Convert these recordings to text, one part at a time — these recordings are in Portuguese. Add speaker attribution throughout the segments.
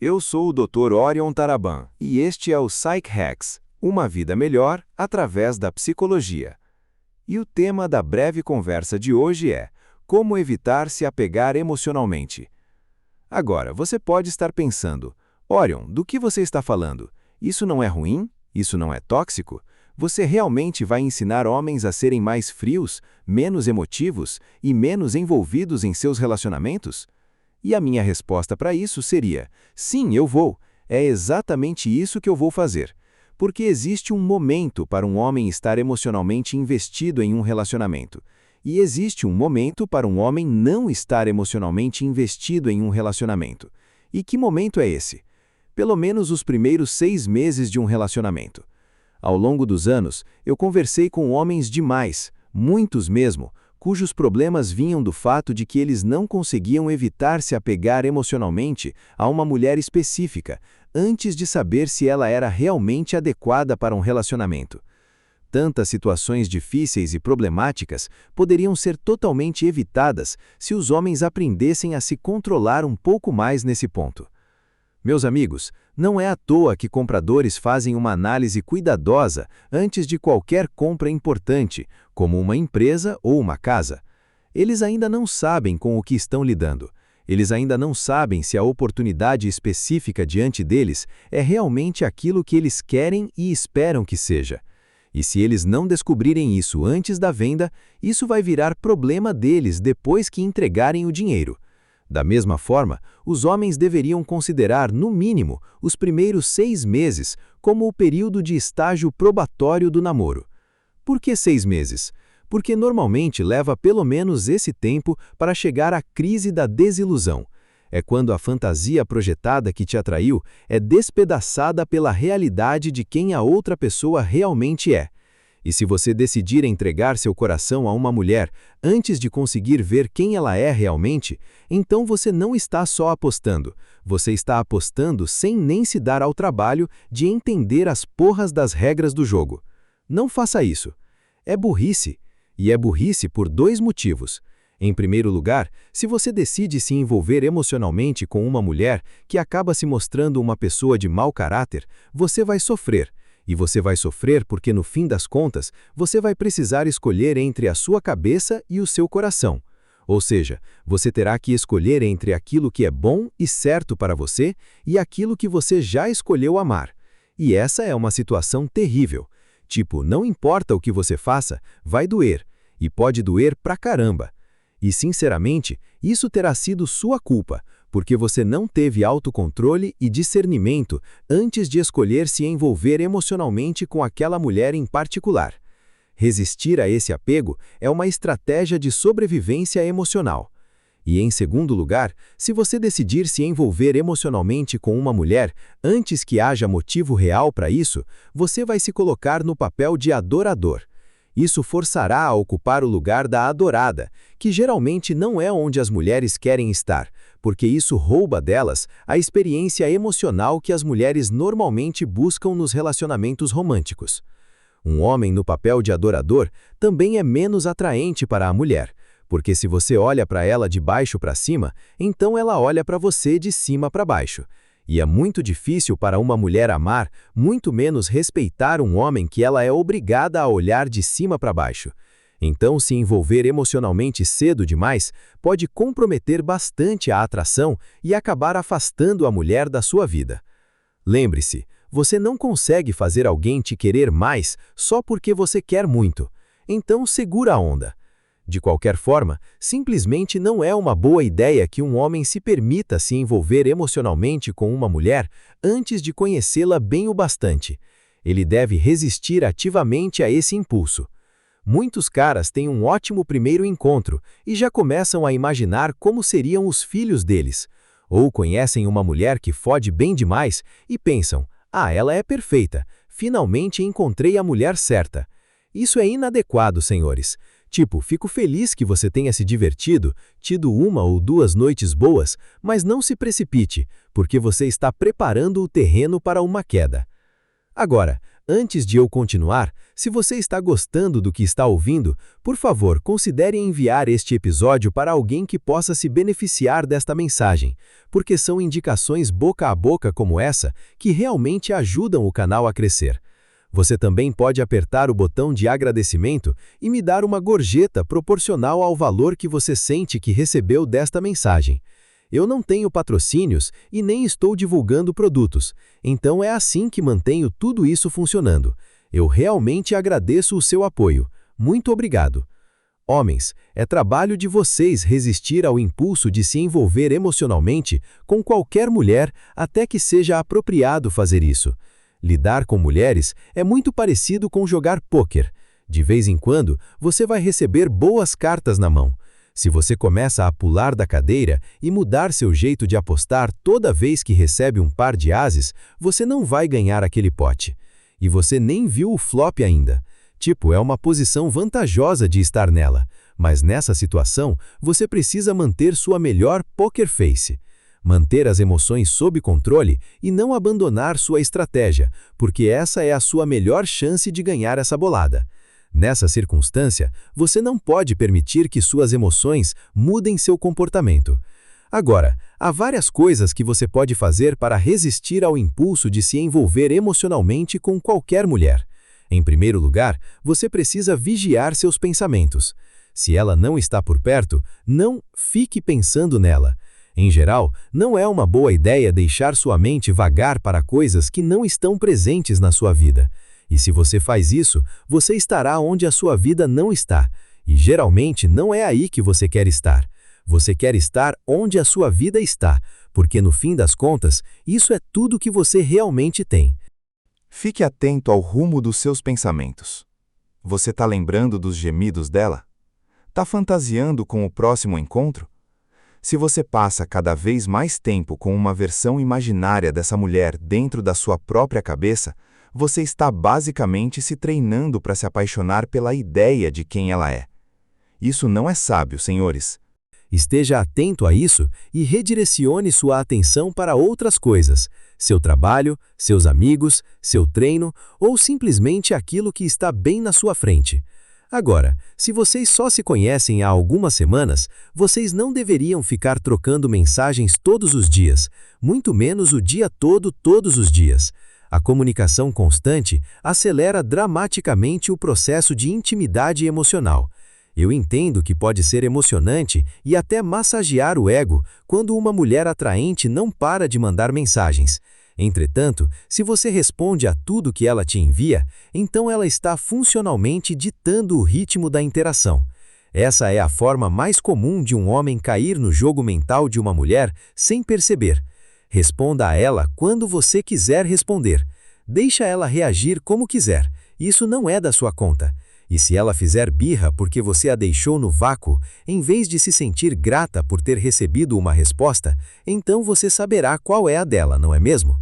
Speaker 1: Eu sou o Dr. Orion Taraban e este é o Psych Hacks, uma vida melhor através da psicologia. E o tema da breve conversa de hoje é como evitar se apegar emocionalmente. Agora, você pode estar pensando, Orion, do que você está falando? Isso não é ruim? Isso não é tóxico? Você realmente vai ensinar homens a serem mais frios, menos emotivos e menos envolvidos em seus relacionamentos? E a minha resposta para isso seria, sim, eu vou. É exatamente isso que eu vou fazer. Porque existe um momento para um homem estar emocionalmente investido em um relacionamento. E existe um momento para um homem não estar emocionalmente investido em um relacionamento. E que momento é esse? Pelo menos os primeiros 6 meses de um relacionamento. Ao longo dos anos, eu conversei com homens demais, muitos mesmo, cujos problemas vinham do fato de que eles não conseguiam evitar se apegar emocionalmente a uma mulher específica, antes de saber se ela era realmente adequada para um relacionamento. Tantas situações difíceis e problemáticas poderiam ser totalmente evitadas se os homens aprendessem a se controlar um pouco mais nesse ponto. Meus amigos, não é à toa que compradores fazem uma análise cuidadosa antes de qualquer compra importante, como uma empresa ou uma casa. Eles ainda não sabem com o que estão lidando. Eles ainda não sabem se a oportunidade específica diante deles é realmente aquilo que eles querem e esperam que seja. E se eles não descobrirem isso antes da venda, isso vai virar problema deles depois que entregarem o dinheiro. Da mesma forma, os homens deveriam considerar, no mínimo, os primeiros 6 meses como o período de estágio probatório do namoro. Por que 6 meses? Porque normalmente leva pelo menos esse tempo para chegar à crise da desilusão. É quando a fantasia projetada que te atraiu é despedaçada pela realidade de quem a outra pessoa realmente é. E se você decidir entregar seu coração a uma mulher antes de conseguir ver quem ela é realmente, então você não está só apostando, você está apostando sem nem se dar ao trabalho de entender as porras das regras do jogo. Não faça isso. É burrice. E é burrice por 2 motivos. Em primeiro lugar, se você decide se envolver emocionalmente com uma mulher que acaba se mostrando uma pessoa de mau caráter, você vai sofrer. E você vai sofrer porque, no fim das contas, você vai precisar escolher entre a sua cabeça e o seu coração. Ou seja, você terá que escolher entre aquilo que é bom e certo para você e aquilo que você já escolheu amar. E essa é uma situação terrível. Tipo, não importa o que você faça, vai doer. E pode doer pra caramba. E, sinceramente, isso terá sido sua culpa, porque você não teve autocontrole e discernimento antes de escolher se envolver emocionalmente com aquela mulher em particular. Resistir a esse apego é uma estratégia de sobrevivência emocional. E, em segundo lugar, se você decidir se envolver emocionalmente com uma mulher antes que haja motivo real para isso, você vai se colocar no papel de adorador. Isso forçará a ocupar o lugar da adorada, que geralmente não é onde as mulheres querem estar, porque isso rouba delas a experiência emocional que as mulheres normalmente buscam nos relacionamentos românticos. Um homem no papel de adorador também é menos atraente para a mulher, porque se você olha para ela de baixo para cima, então ela olha para você de cima para baixo. E é muito difícil para uma mulher amar, muito menos respeitar um homem que ela é obrigada a olhar de cima para baixo. Então, se envolver emocionalmente cedo demais pode comprometer bastante a atração e acabar afastando a mulher da sua vida. Lembre-se, você não consegue fazer alguém te querer mais só porque você quer muito. Então, segura a onda. De qualquer forma, simplesmente não é uma boa ideia que um homem se permita se envolver emocionalmente com uma mulher antes de conhecê-la bem o bastante. Ele deve resistir ativamente a esse impulso. Muitos caras têm um ótimo primeiro encontro e já começam a imaginar como seriam os filhos deles. Ou conhecem uma mulher que fode bem demais e pensam, ela é perfeita, finalmente encontrei a mulher certa. Isso é inadequado, senhores. Tipo, fico feliz que você tenha se divertido, tido 1 ou 2 noites boas, mas não se precipite, porque você está preparando o terreno para uma queda. Agora,
Speaker 2: Antes de eu continuar, se você está gostando do que está ouvindo, por favor, considere enviar este episódio para alguém que possa se beneficiar desta mensagem, porque são indicações boca a boca como essa que realmente ajudam o canal a crescer. Você também pode apertar o botão de agradecimento e me dar uma gorjeta proporcional ao valor que você sente que recebeu desta mensagem. Eu não tenho patrocínios e nem estou divulgando produtos, então é assim que mantenho tudo isso funcionando. Eu realmente agradeço o seu apoio. Muito obrigado. Homens, é trabalho de vocês resistir ao impulso de se envolver emocionalmente com qualquer mulher até que seja apropriado fazer isso. Lidar com mulheres é muito parecido com jogar pôquer. De vez em quando, você vai receber boas cartas na mão. Se você começa a pular da cadeira e mudar seu jeito de apostar toda vez que recebe um par de ases, você não vai ganhar aquele pote. E você nem viu o flop ainda. Tipo, é uma posição vantajosa de estar nela, mas nessa situação, você precisa manter sua melhor poker face. Manter as emoções sob controle e não abandonar sua estratégia, porque essa é a sua melhor chance de ganhar essa bolada. Nessa circunstância, você não pode permitir que suas emoções mudem seu comportamento. Agora, há várias coisas que você pode fazer para resistir ao impulso de se envolver emocionalmente com qualquer mulher. Em primeiro lugar, você precisa vigiar seus pensamentos. Se ela não está por perto, não fique pensando nela. Em geral, não é uma boa ideia deixar sua mente vagar para coisas que não estão presentes na sua vida. E se você faz isso, você estará onde a sua vida não está. E geralmente não é aí que você quer estar. Você quer estar onde a sua vida está, porque no fim das contas, isso é tudo que você realmente tem.
Speaker 1: Fique atento ao rumo dos seus pensamentos. Você está lembrando dos gemidos dela? Está fantasiando com o próximo encontro? Se você passa cada vez mais tempo com uma versão imaginária dessa mulher dentro da sua própria cabeça, você está basicamente se treinando para se apaixonar pela ideia de quem ela é. Isso não é sábio, senhores.
Speaker 2: Esteja atento a isso e redirecione sua atenção para outras coisas, seu trabalho, seus amigos, seu treino ou simplesmente aquilo que está bem na sua frente. Agora, se vocês só se conhecem há algumas semanas, vocês não deveriam ficar trocando mensagens todos os dias, muito menos o dia todo todos os dias. A comunicação constante acelera dramaticamente o processo de intimidade emocional. Eu entendo que pode ser emocionante e até massagear o ego quando uma mulher atraente não para de mandar mensagens. Entretanto, se você responde a tudo que ela te envia, então ela está funcionalmente ditando o ritmo da interação. Essa é a forma mais comum de um homem cair no jogo mental de uma mulher sem perceber. Responda a ela quando você quiser responder. Deixa ela reagir como quiser. Isso não é da sua conta. E se ela fizer birra porque você a deixou no vácuo, em vez de se sentir grata por ter recebido uma resposta, então você saberá qual é a dela, não é mesmo?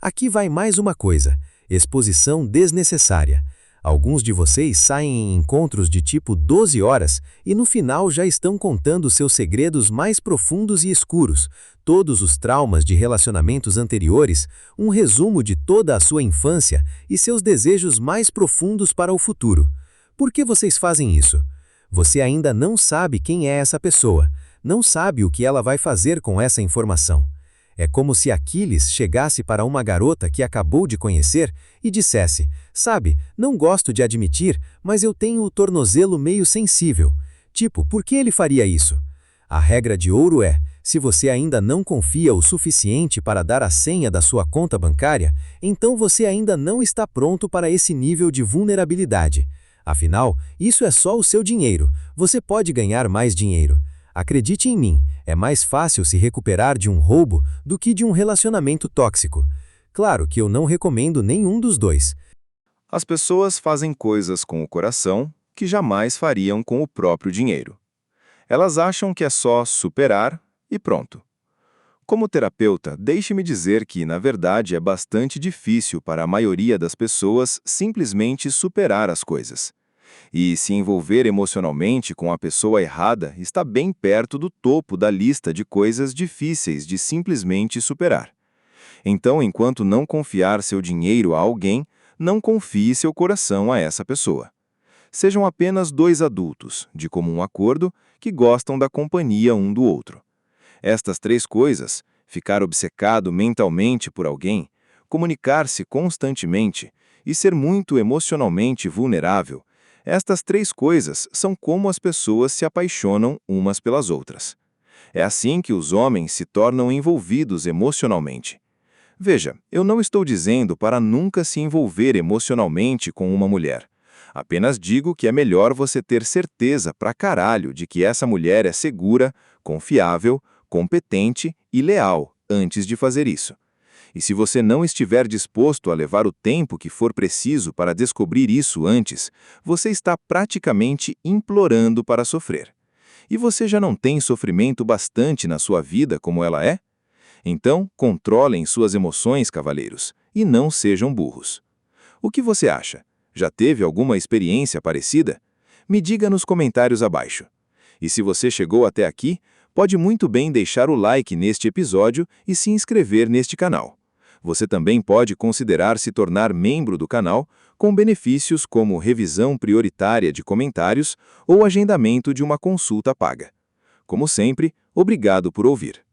Speaker 2: Aqui vai mais uma coisa: exposição desnecessária. Alguns de vocês saem em encontros de tipo 12 horas e no final já estão contando seus segredos mais profundos e escuros, todos os traumas de relacionamentos anteriores, um resumo de toda a sua infância e seus desejos mais profundos para o futuro. Por que vocês fazem isso? Você ainda não sabe quem é essa pessoa, não sabe o que ela vai fazer com essa informação. É como se Aquiles chegasse para uma garota que acabou de conhecer e dissesse: "Sabe, não gosto de admitir, mas eu tenho o tornozelo meio sensível." Tipo, por que ele faria isso? A regra de ouro é: se você ainda não confia o suficiente para dar a senha da sua conta bancária, então você ainda não está pronto para esse nível de vulnerabilidade. Afinal, isso é só o seu dinheiro. Você pode ganhar mais dinheiro. Acredite em mim, é mais fácil se recuperar de um roubo do que de um relacionamento tóxico. Claro que eu não recomendo nenhum dos dois.
Speaker 1: As pessoas fazem coisas com o coração que jamais fariam com o próprio dinheiro. Elas acham que é só superar e pronto. Como terapeuta, deixe-me dizer que, na verdade, é bastante difícil para a maioria das pessoas simplesmente superar as coisas. E se envolver emocionalmente com a pessoa errada está bem perto do topo da lista de coisas difíceis de simplesmente superar. Então, enquanto não confiar seu dinheiro a alguém, não confie seu coração a essa pessoa. Sejam apenas dois adultos, de comum acordo, que gostam da companhia um do outro. Estas três coisas, ficar obcecado mentalmente por alguém, comunicar-se constantemente e ser muito emocionalmente vulnerável, estas três coisas são como as pessoas se apaixonam umas pelas outras. É assim que os homens se tornam envolvidos emocionalmente. Veja, eu não estou dizendo para nunca se envolver emocionalmente com uma mulher. Apenas digo que é melhor você ter certeza pra caralho de que essa mulher é segura, confiável, competente e leal antes de fazer isso. E se você não estiver disposto a levar o tempo que for preciso para descobrir isso antes, você está praticamente implorando para sofrer. E você já não tem sofrimento bastante na sua vida como ela é? Então, controlem suas emoções, cavalheiros, e não sejam burros. O que você acha? Já teve alguma experiência parecida? Me diga nos comentários abaixo. E se você chegou até aqui, pode muito bem deixar o like neste episódio e se inscrever neste canal. Você também pode considerar se tornar membro do canal, com benefícios como revisão prioritária de comentários ou agendamento de uma consulta paga. Como sempre, obrigado por ouvir.